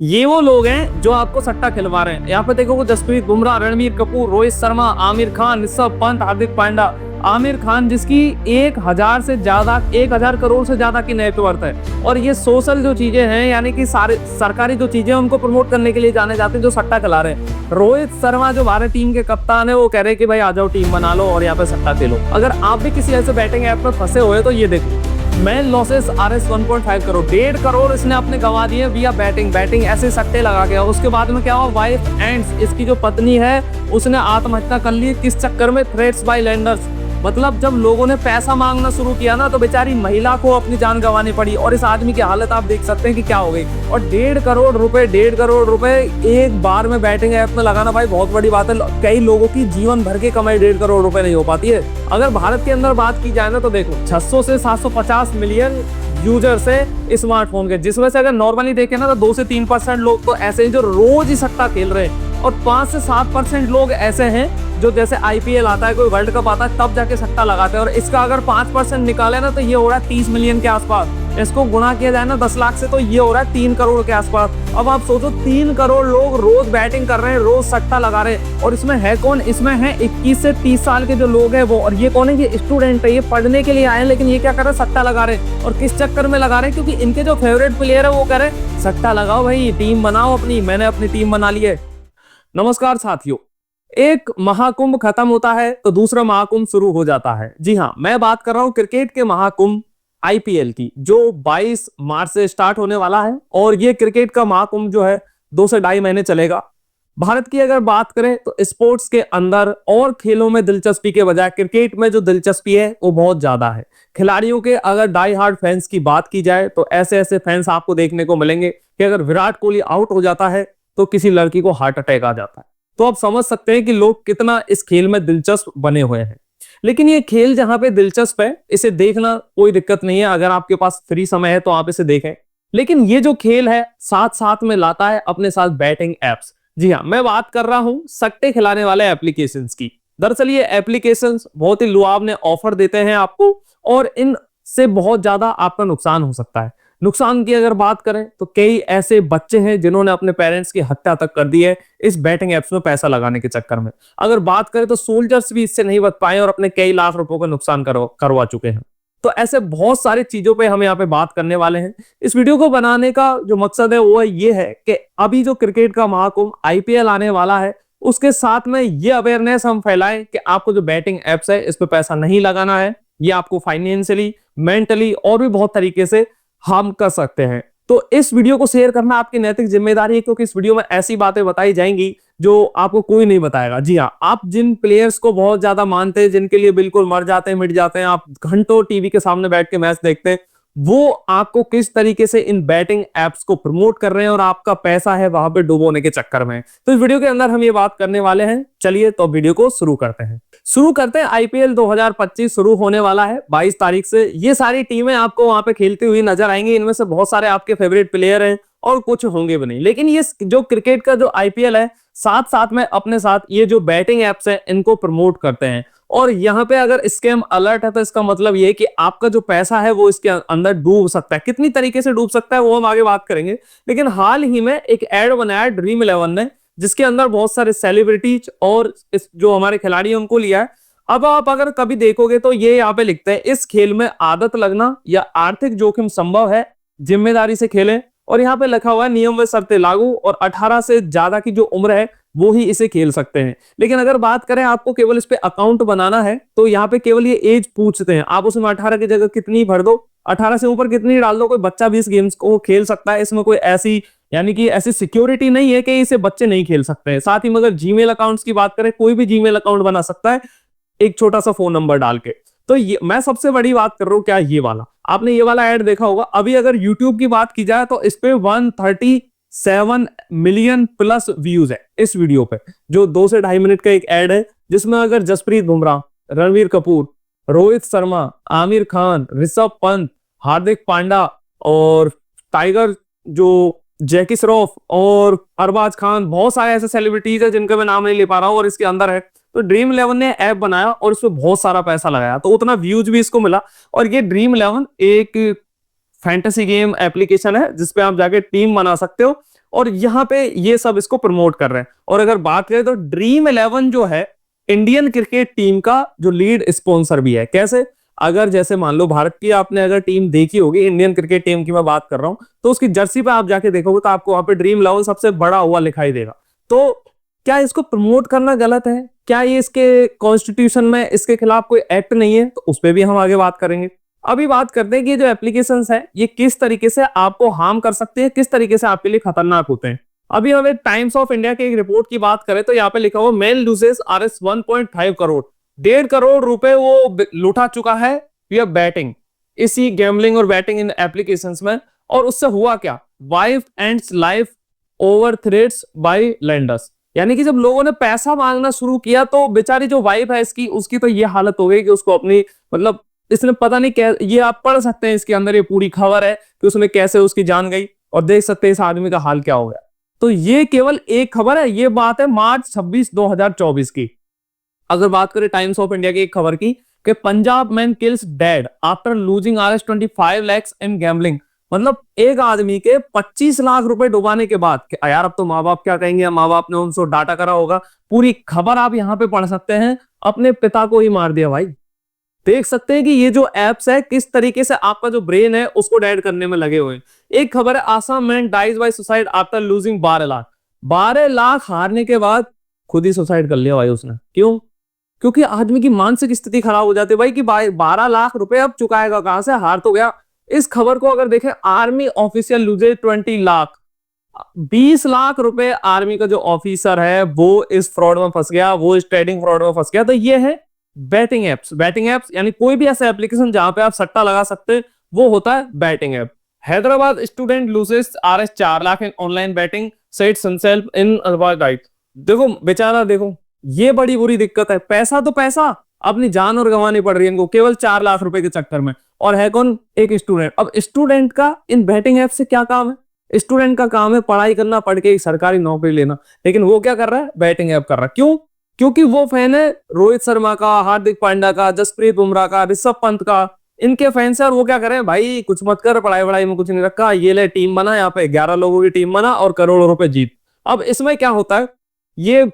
ये वो लोग हैं जो आपको सट्टा खिलवा रहे हैं। यहाँ पे देखो जसप्रीत बुमराह, रणवीर कपूर, रोहित शर्मा, आमिर खान, ऋषभ पंत, हार्दिक पांड्या। आमिर खान जिसकी 1000 से ज्यादा 1000 करोड़ से ज्यादा की नेटवर्थ है, और ये सोशल जो चीजें हैं यानी कि सारे सरकारी जो चीजें उनको प्रमोट करने के लिए जाने जाते हैं जो सट्टा खिला रहे हैं। रोहित शर्मा जो भारतीय टीम के कप्तान है वो कह रहे हैं कि भाई आ जाओ टीम बना लो और यहाँ पे सट्टा खेलो। अगर आप भी किसी ऐसे बैटिंग ऐप में फंसे हुए तो ये देखो, main losses RS 1.5 crore, 1.5 crore इसने अपने गंवा दिए विया बैटिंग ऐसे सट्टे लगा के। उसके बाद में क्या हुआ, वाइफ एंड्स, इसकी जो पत्नी है उसने आत्महत्या कर ली। किस चक्कर में, थ्रेट्स बाय लेंडर्स। मतलब जब लोगों ने पैसा मांगना शुरू किया ना तो बेचारी महिला को अपनी जान गंवानी पड़ी, और इस आदमी की हालत आप देख सकते हैं कि क्या हो गई। और 1.5 करोड़ रुपए एक बार में बैटिंग ऐप में लगाना भाई बहुत बड़ी बात है। कई लोगों की जीवन भर की कमाई 1.5 करोड़ रुपए नहीं हो पाती है। अगर भारत के अंदर बात की जाए ना तो देखो 600 से 750 मिलियन यूजर्स है स्मार्टफोन के, जिसमें से अगर नॉर्मली देखें ना तो 2 से 3% लोग तो ऐसे हैं जो रोज ही सट्टा खेल रहे हैं, और 5 से 7% लोग ऐसे हैं जो जैसे IPL आता है, कोई वर्ल्ड कप आता है, तब जाके सट्टा लगाते हैं। और इसका अगर 5% निकाले ना तो ये हो रहा है 30 मिलियन के आसपास। इसको गुणा किया जाए ना 10 लाख से तो ये हो रहा है 3 करोड़ के आसपास। अब आप सोचो 3 करोड़ लोग रोज बैटिंग कर रहे हैं, रोज सट्टा लगा रहे हैं। और इसमें है कौन, इसमें है 21 से 30 साल के जो लोग हैं वो। और ये कौन है, ये स्टूडेंट है, ये पढ़ने के लिए आए हैं, लेकिन ये क्या कर रहे हैं, सट्टा लगा रहे हैं। और किस चक्कर में लगा रहे हैं, क्योंकि इनके जो फेवरेट प्लेयर है वो कह रहे हैं सट्टा लगाओ भाई, टीम बनाओ अपनी। मैंने अपनी टीम बना ली है। नमस्कार साथियों, एक महाकुंभ खत्म होता है तो दूसरा महाकुंभ शुरू हो जाता है। जी हाँ, मैं बात कर रहा हूं क्रिकेट के महाकुंभ IPL की, जो 22 मार्च से स्टार्ट होने वाला है। और ये क्रिकेट का महाकुंभ जो है 2 से 2.5 महीने चलेगा। भारत की अगर बात करें तो स्पोर्ट्स के अंदर और खेलों में दिलचस्पी के बजाय क्रिकेट में जो दिलचस्पी है वो बहुत ज्यादा है। खिलाड़ियों के अगर डाई हार्ड फैंस की बात की जाए तो ऐसे ऐसे फैंस आपको देखने को मिलेंगे कि अगर विराट कोहली आउट हो जाता है तो किसी लड़की को हार्ट अटैक आ जाता है। तो आप समझ सकते हैं कि लोग कितना इस खेल में दिलचस्प बने हुए हैं। लेकिन ये खेल जहां पे दिलचस्प है, इसे देखना कोई दिक्कत नहीं है। अगर आपके पास फ्री समय है तो आप इसे देखें। लेकिन ये जो खेल है साथ साथ में लाता है अपने साथ बैटिंग एप्स। जी हाँ, मैं बात कर रहा हूं सट्टे खिलाने वाले एप्लीकेशंस की। दरअसल ये एप्लीकेशंस बहुत ही लुभावने ऑफर देते हैं आपको, और इनसे बहुत ज्यादा आपका नुकसान हो सकता है। नुकसान की अगर बात करें तो कई ऐसे बच्चे हैं जिन्होंने अपने पेरेंट्स की हत्या तक कर दी है इस बैटिंग एप्स में पैसा लगाने के चक्कर में। अगर बात करें तो सोल्जर्स भी इससे नहीं बच पाए और अपने कई लाख रुपयों का नुकसान करवा चुके हैं। तो ऐसे बहुत सारी चीजों पे हम यहाँ पे बात करने वाले हैं। इस वीडियो को बनाने का जो मकसद है वो ये है कि अभी जो क्रिकेट का महाकुंभ IPL आने वाला है उसके साथ में ये अवेयरनेस हम फैलाएं कि आपको जो बैटिंग एप्स है इस पे पैसा नहीं लगाना है। ये आपको फाइनेंशियली, मेंटली और भी बहुत तरीके से हार्म कर सकते हैं। तो इस वीडियो को शेयर करना आपकी नैतिक जिम्मेदारी है, क्योंकि इस वीडियो में ऐसी बातें बताई जाएंगी जो आपको कोई नहीं बताएगा। जी हाँ, आप जिन प्लेयर्स को बहुत ज्यादा मानते हैं, जिनके लिए बिल्कुल मर जाते हैं, मिट जाते हैं, आप घंटों टीवी के सामने बैठ के मैच देखते हैं, वो आपको किस तरीके से इन बैटिंग एप्स को प्रमोट कर रहे हैं और आपका पैसा है वहां पे डुबोने के चक्कर में। तो इस वीडियो के अंदर हम ये बात करने वाले हैं। चलिए तो वीडियो को शुरू करते हैं। IPL 2025 शुरू होने वाला है 22 तारीख से। ये सारी टीमें आपको वहां पे खेलती हुई नजर आएंगी। इनमें से बहुत सारे आपके फेवरेट प्लेयर हैं और कुछ होंगे भी नहीं। लेकिन ये जो क्रिकेट का जो IPL है साथ साथ में अपने साथ ये जो बैटिंग एप्स है इनको प्रमोट करते हैं। और यहाँ पे अगर स्कैम अलर्ट है तो इसका मतलब ये है कि आपका जो पैसा है वो इसके अंदर डूब सकता है। कितनी तरीके से डूब सकता है वो हम आगे बात करेंगे। लेकिन हाल ही में एक एड बनाया ड्रीम 11 ने, जिसके अंदर बहुत सारे सेलिब्रिटीज और इस जो हमारे खिलाड़ी हैं उनको लिया है। अब आप अगर कभी देखोगे तो ये यहाँ पे लिखते हैं, इस खेल में आदत लगना या आर्थिक जोखिम संभव है, जिम्मेदारी से खेलें। और यहाँ पे लिखा हुआ है नियम व शर्तें लागू, और 18 से ज्यादा की जो उम्र है वो ही इसे खेल सकते हैं। लेकिन अगर बात करें आपको केवल इस पे अकाउंट बनाना है तो यहाँ पे केवल ये एज पूछते हैं। आप उसमें 18 की जगह कितनी भर दो, 18 से ऊपर कितनी डाल दो, कोई बच्चा भी इस गेम्स को खेल सकता है। इसमें कोई ऐसी यानी कि ऐसी सिक्योरिटी नहीं है कि इसे बच्चे नहीं खेल सकते हैं। साथ ही मगर जीमेल अकाउंट्स की बात करें, कोई भी जीमेल अकाउंट बना सकता है एक छोटा सा फोन नंबर डाल के। तो ये मैं सबसे बड़ी बात कर रहा हूं, क्या ये वाला आपने ये वाला ऐड देखा होगा। अभी अगर YouTube की बात की जाए तो इस पे 137 मिलियन प्लस व्यूज है इस वीडियो पे, जो 2 से 2.5 मिनट का एक ऐड है, जिसमें अगर जसप्रीत बुमराह, रणवीर कपूर, रोहित शर्मा, आमिर खान, ऋषभ पंत, हार्दिक पांड्या और टाइगर जो जैकी श्रॉफ और अरबाज खान, बहुत सारे ऐसे सेलिब्रिटीज है जिनका मैं नाम नहीं ले पा रहा हूं और इसके अंदर है। तो ड्रीम 11 ने ऐप बनाया और इसमें बहुत सारा पैसा लगाया, तो उतना व्यूज भी इसको मिला। और ये ड्रीम 11 एक फैंटेसी गेम एप्लीकेशन है जिसपे आप जाके टीम बना सकते हो और यहाँ पे ये सब इसको प्रमोट कर रहे हैं। और अगर बात करें तो ड्रीम 11 जो है इंडियन क्रिकेट टीम का जो लीड स्पॉन्सर भी है। कैसे? अगर जैसे मान लो भारत की आपने अगर टीम देखी होगी, इंडियन क्रिकेट टीम की मैं बात कर रहा हूं, तो उसकी जर्सी पे आप जाके देखोगे तो आपको वहां पे ड्रीम 11 सबसे बड़ा हुआ दिखाई देगा। तो क्या इसको प्रमोट करना गलत है? क्या ये इसके कॉन्स्टिट्यूशन में इसके खिलाफ कोई एक्ट नहीं है? तो उस पर भी हम आगे बात करेंगे। अभी बात करते हैं कि जो एप्लीकेशंस है ये किस तरीके से आपको हार्म कर सकते हैं, किस तरीके से आपके लिए खतरनाक होते हैं। अभी हमें टाइम्स ऑफ इंडिया के एक रिपोर्ट की बात करें तो यहाँ पे लिखा हुआ main loses RS 1.5 crore, 1.5 crore रुपए वो लुटा चुका है ये बैटिंग, इसी गैम्बलिंग और बैटिंग इन एप्लीकेशंस में। और उससे हुआ क्या? Wife ends life over threats by lenders, यानी कि जब लोगों ने पैसा मांगना शुरू किया तो बेचारी जो वाइफ है इसकी, उसकी तो ये हालत हो गई कि उसको अपनी मतलब इसने पता नहीं क्या, ये आप पढ़ सकते हैं इसके अंदर, ये पूरी खबर है कि उसने कैसे उसकी जान गई और देख सकते हैं इस आदमी का हाल क्या हो गया। तो ये केवल एक खबर है, ये बात है मार्च 26 2024 की। अगर बात करें टाइम्स ऑफ इंडिया की एक खबर की कि Punjab man kills dad after losing RS 25 lakhs इन गैम्बलिंग, मतलब एक आदमी के 25 लाख रुपए डुबाने के बाद कि यार अब तो माँ बाप क्या कहेंगे, माँ बाप ने उनको डांटा करा होगा। पूरी खबर आप यहाँ पे पढ़ सकते हैं, अपने पिता को ही मार दिया भाई। देख सकते हैं कि ये जो एप्स है किस तरीके से आपका जो ब्रेन है उसको डेड करने में लगे हुए हैं। एक खबर है Assam man dies by suicide after losing 12 lakh, 12 lakh हारने के बाद खुद ही सुसाइड कर लिया भाई उसने। क्यों? क्योंकि आदमी की मानसिक स्थिति खराब हो जाती है भाई कि 12 लाख रुपए अब चुकाएगा कहां से, हार तो गया। इस खबर को अगर देखें, army official loses 20 lakh, 20 lakh रुपए आर्मी का जो ऑफिसर है वो इस फ्रॉड में फंस गया, वो इस ट्रेडिंग फ्रॉड में फंस गया। तो ये है बैटिंग एप्स। बैटिंग एप्स यानी कोई भी ऐसा एप्लीकेशन जहां पे आप सट्टा लगा सकते हैं वो होता है batting app. Hyderabad student loses RS 4 lakh in online batting set himself in right. देखो बेचारा, देखो ये बड़ी बुरी दिक्कत है। पैसा तो पैसा, अपनी जान और गंवानी पड़ रही है इनको केवल 4 लाख रुपए के चक्कर में। और है कौन? एक स्टूडेंट। अब स्टूडेंट का इन बैटिंग ऐप से क्या काम है? स्टूडेंट का काम है पढ़ाई करना, पढ़ के एक सरकारी नौकरी लेना, लेकिन वो क्या कर रहा है? बैटिंग ऐप कर रहा है। क्यों? क्योंकि वो फैन है रोहित शर्मा का, हार्दिक पांड्या का, जसप्रीत बुमराह का, ऋषभ पंत का, इनके फैंस है। और वो क्या करें भाई, कुछ मत कर, पढ़ाई वढ़ाई में कुछ नहीं रखा, ये ले टीम बना, यहाँ पे 11 लोगों की टीम बना और करोड़ों रुपए जीत। अब इसमें क्या होता है, ये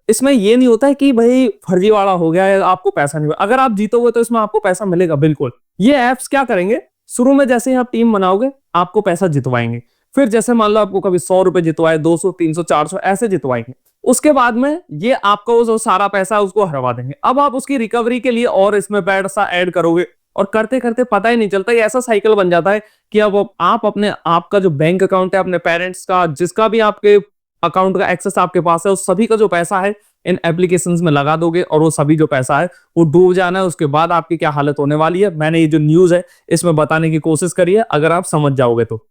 इसमें ये नहीं होता है कि भाई फर्जीवाड़ा हो गया है, आपको पैसा नहीं, अगर आप जीतोगे तो इसमें आपको पैसा मिलेगा बिल्कुल। ये एप्स क्या करेंगे, शुरू में जैसे ही आप टीम बनाओगे आपको पैसा जितवाएंगे, फिर जैसे मान लो आपको कभी 100 रुपए जितवाए, 200, 300, 400 ऐसे जितवाएंगे। उसके बाद में ये आपको जो सारा पैसा उसको हरवा देंगे। अब आप उसकी रिकवरी के लिए और इसमें पैसा ऐड करोगे और करते करते पता ही नहीं चलता, ये ऐसा साइकिल बन जाता है कि अब आप अपने आपका जो बैंक अकाउंट है, अपने पेरेंट्स का, जिसका भी आपके अकाउंट का एक्सेस आपके पास है, उस सभी का जो पैसा है इन एप्लीकेशंस में लगा दोगे और वो सभी जो पैसा है वो डूब जाना है। उसके बाद आपकी क्या हालत होने वाली है, मैंने ये जो न्यूज है इसमें बताने की कोशिश करी है, अगर आप समझ जाओगे तो।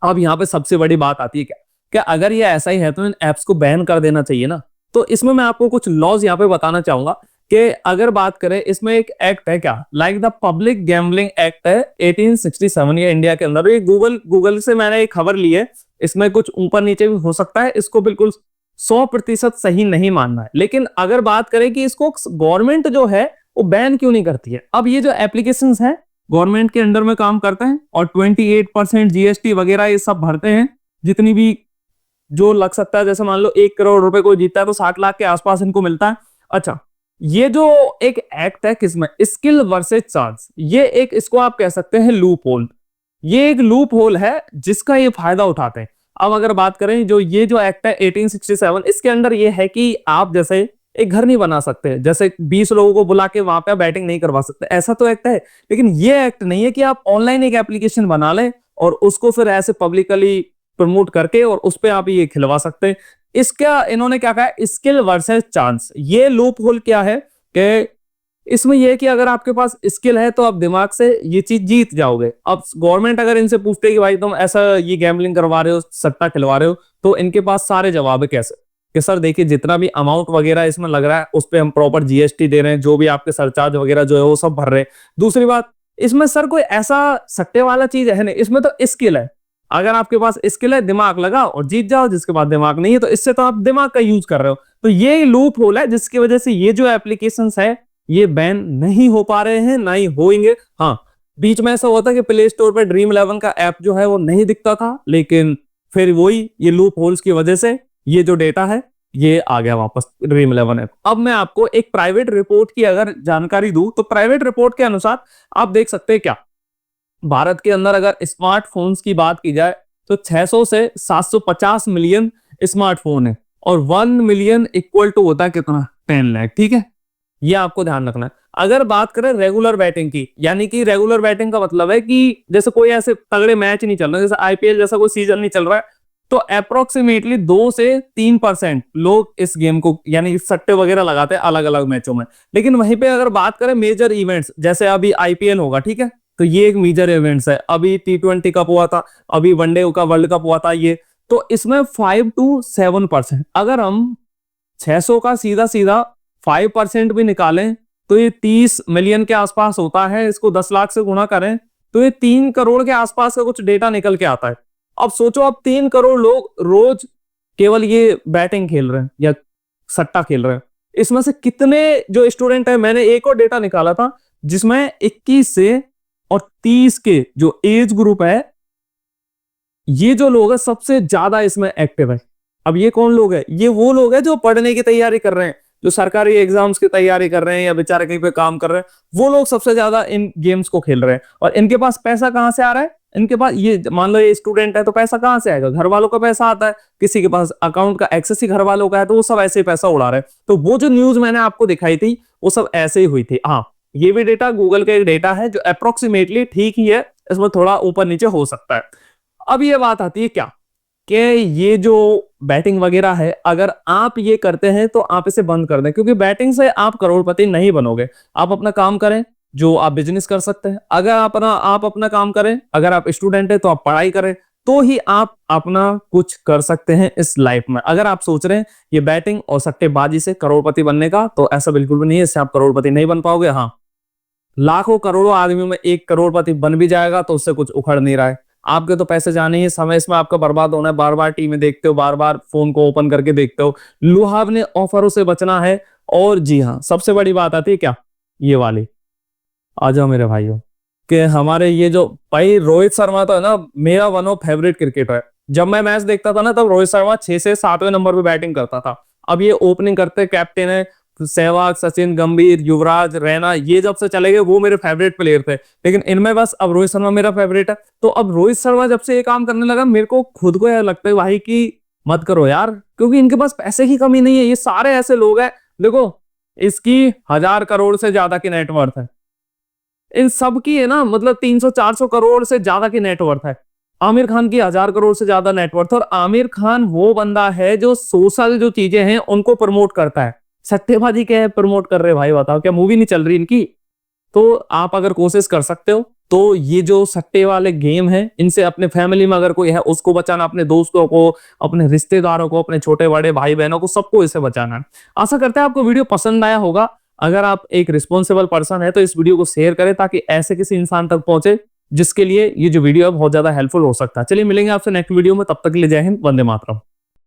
अब यहाँ पे सबसे बड़ी बात आती है क्या अगर ये ऐसा ही है तो इन एप्स को बैन कर देना चाहिए ना। तो इसमें मैं आपको कुछ लॉज यहाँ पे बताना चाहूंगा कि अगर बात करें, इसमें एक एक्ट है क्या, like the public gambling act है 1867, ये इंडिया के अंदर। ये गूगल से मैंने एक खबर ली है, इसमें कुछ ऊपर नीचे भी हो सकता है, इसको बिल्कुल 100% सही नहीं मानना है। लेकिन अगर बात करें कि इसको गवर्नमेंट जो है वो बैन क्यों नहीं करती है। अब ये जो एप्लीकेशन है गवर्नमेंट के अंडर में काम करते हैं और 28% GST वगैरह ये सब भरते हैं, जितनी भी जो लग सकता है। जैसे मान लो 1 करोड़ रुपए कोई जीतता है तो 60 लाख के आसपास इनको मिलता है। अच्छा, ये जो एक एक्ट है किसमें, स्किल वर्सेस चांस, ये एक इसको आप कह सकते हैं लूप होल। ये एक लूप होल है जिसका ये फायदा उठाते हैं। अब अगर बात करें जो ये जो एक्ट है 1867, इसके अंदर ये है कि आप जैसे एक घर नहीं बना सकते, जैसे 20 लोगों को बुला के वहां पे बैटिंग नहीं करवा सकते, ऐसा तो एक्ट है। लेकिन ये एक्ट नहीं है कि आप ऑनलाइन एक एप्लीकेशन बना लें और उसको फिर ऐसे पब्लिकली प्रमोट करके और उस पर आप ये खिलवा सकते हैं। इसका इन्होंने क्या कहा, स्किल वर्सेस चांस। ये लूप होल क्या है कि इसमें यह है कि अगर आपके पास स्किल है तो आप दिमाग से ये चीज जीत जाओगे। अब गवर्नमेंट अगर इनसे पूछते कि भाई तुम ऐसा ये गैम्बलिंग करवा रहे हो, सट्टा खिलवा रहे हो, तो इनके पास सारे जवाब है कैसे कि सर देखिए जितना भी अमाउंट वगैरह इसमें लग रहा है उस पर हम प्रॉपर GST दे रहे हैं, जो भी आपके सरचार्ज वगैरह जो है वो सब भर रहे हैं। दूसरी बात, इसमें सर कोई ऐसा सट्टे वाला चीज है नहीं, इसमें तो स्किल है। अगर आपके पास स्किल है, दिमाग लगाओ और जीत जाओ, जिसके बाद दिमाग नहीं है तो इससे तो आप दिमाग का यूज कर रहे हो। तो ये लूप होल है जिसकी वजह से ये जो एप्लीकेशंस है ये बैन नहीं हो पा रहे हैं, ना ही होंगे। हाँ, बीच में ऐसा होता है कि प्ले स्टोर पे ड्रीम 11 का ऐप जो है वो नहीं दिखता था, लेकिन फिर वही ये लूप होल्स की वजह से ये जो डेटा है ये आ गया वापस ड्रीम 11 ऐप। अब मैं आपको एक प्राइवेट रिपोर्ट की अगर जानकारी दूं तो प्राइवेट रिपोर्ट के अनुसार आप देख सकते हैं क्या, भारत के अंदर अगर स्मार्टफोन्स की बात की जाए तो 600 से 750 मिलियन स्मार्टफोन है और 1 मिलियन इक्वल टू होता है कितना, 10 लाख। ठीक है, ये आपको ध्यान रखना है। अगर बात करें रेगुलर बैटिंग की, यानी कि रेगुलर बैटिंग का मतलब है कि जैसे कोई ऐसे तगड़े मैच नहीं चल रहे, जैसे आईपीएल जैसा कोई सीजन नहीं चल रहा है, तो अप्रोक्सीमेटली 2 से 3% लोग इस गेम को यानी सट्टे वगैरह लगाते हैं अलग अलग मैचों में। लेकिन वहीं पे अगर बात करें मेजर इवेंट्स, जैसे अभी आईपीएल होगा, ठीक है, तो ये एक मेजर इवेंट्स है। अभी T20 कप हुआ था, अभी वनडे का वर्ल्ड कप हुआ था, ये तो इसमें 5 to 7%, अगर हम 600 का सीधा सीधा 5% भी निकालें तो ये 30 मिलियन के आसपास होता है। इसको 10 लाख से गुणा करें तो ये 3 करोड़ के आसपास का कुछ डेटा निकल के आता है। अब सोचो, अब 3 करोड़ लोग रोज केवल ये बैटिंग खेल रहे हैं या सट्टा खेल रहे हैं, इसमें से कितने जो स्टूडेंट है, मैंने एक और डेटा निकाला था जिसमें 21 से और 30 के जो एज ग्रुप है, ये जो लोग हैं सबसे ज्यादा इसमें एक्टिव है। अब ये कौन लोग हैं? ये वो लोग हैं जो पढ़ने की तैयारी कर रहे हैं, जो सरकारी एग्जाम्स की तैयारी कर रहे हैं या बेचारे कहीं पे काम कर रहे हैं, वो लोग सबसे ज्यादा इन गेम्स को खेल रहे हैं। और इनके पास पैसा कहां से आ रहा है? इनके पास, ये मान लो ये स्टूडेंट है तो पैसा कहां से आएगा? घर वालों का पैसा आता है, किसी के पास अकाउंट का एक्सेस ही घर वालों का है, तो वो सब ऐसे ही पैसा उड़ा रहे हैं। तो वो जो न्यूज मैंने आपको दिखाई थी वो सब ऐसे ही हुई थी। हाँ, ये भी डेटा गूगल का एक डेटा है जो अप्रोक्सीमेटली ठीक ही है, इसमें थोड़ा ऊपर नीचे हो सकता है। अब ये बात आती है क्या कि ये जो बैटिंग वगैरह है, अगर आप ये करते हैं तो आप इसे बंद कर दें, क्योंकि बैटिंग से आप करोड़पति नहीं बनोगे। आप अपना काम करें, जो आप बिजनेस कर सकते हैं। अगर आप अपना काम करें, अगर आप स्टूडेंट है तो आप पढ़ाई करें, तो ही आप अपना कुछ कर सकते हैं इस लाइफ में। अगर आप सोच रहे हैं ये बैटिंग और सट्टेबाजी से करोड़पति बनने का, तो ऐसा बिल्कुल भी नहीं है, इससे आप करोड़पति नहीं बन पाओगे। हाँ, लाखों करोड़ों आदमियों में एक करोड़पति बन भी जाएगा तो उससे कुछ उखड़ नहीं रहा है। आपके तो पैसे जाने ही, समय इसमें आपका बर्बाद होना है। बार बार टीवी देखते हो, बार बार फोन को ओपन करके देखते हो, लुभावने ऑफरों से बचना है। और जी हाँ, सबसे बड़ी बात आती है क्या, ये वाली, आ जाओ मेरे भाइयों, कि हमारे ये जो भाई रोहित शर्मा तो है ना, मेरा वन ऑफ फेवरेट क्रिकेटर है। जब मैं मैच देखता था ना, तब रोहित शर्मा 6 से 7वें नंबर पे बैटिंग करता था। अब ये ओपनिंग करते कैप्टन है, सहवाग, सचिन, गंभीर, युवराज, रैना, ये जब से चले गए वो मेरे फेवरेट प्लेयर थे। लेकिन इनमें बस अब रोहित शर्मा मेरा फेवरेट है। तो अब रोहित शर्मा जब से ये काम करने लगा, मेरे को खुद को यह लगता है भाई कि मत करो यार, क्योंकि इनके पास पैसे की कमी नहीं है। ये सारे ऐसे लोग हैं, देखो इसकी 1000 करोड़ से ज्यादा की नेटवर्थ है, इन सब की है ना, मतलब 300-400 करोड़ से ज्यादा की नेटवर्थ है। आमिर खान की 1000 करोड़ से ज्यादा नेटवर्थ। और आमिर खान वो बंदा है जो सोशल जो चीजें हैं उनको प्रमोट करता है। सट्टेबाजी क्या है प्रमोट कर रहे भाई, बताओ, क्या मूवी नहीं चल रही इनकी? तो आप अगर कोशिश कर सकते हो तो ये जो सट्टे वाले गेम है, इनसे अपने फैमिली में अगर कोई है उसको बचाना, अपने दोस्तों को, अपने रिश्तेदारों को, अपने छोटे बड़े भाई बहनों को, सबको इसे बचाना है। आशा करते हैं आपको वीडियो पसंद आया होगा। अगर आप एक रिस्पॉन्सिबल पर्सन है तो इस वीडियो को शेयर करें, ताकि ऐसे किसी इंसान तक पहुंचे जिसके लिए ये जो वीडियो है बहुत ज्यादा हेल्पफुल हो सकता है। चलिए मिलेंगे आपसे नेक्स्ट वीडियो में, तब तक के लिए जय हिंद, वंदे मातरम।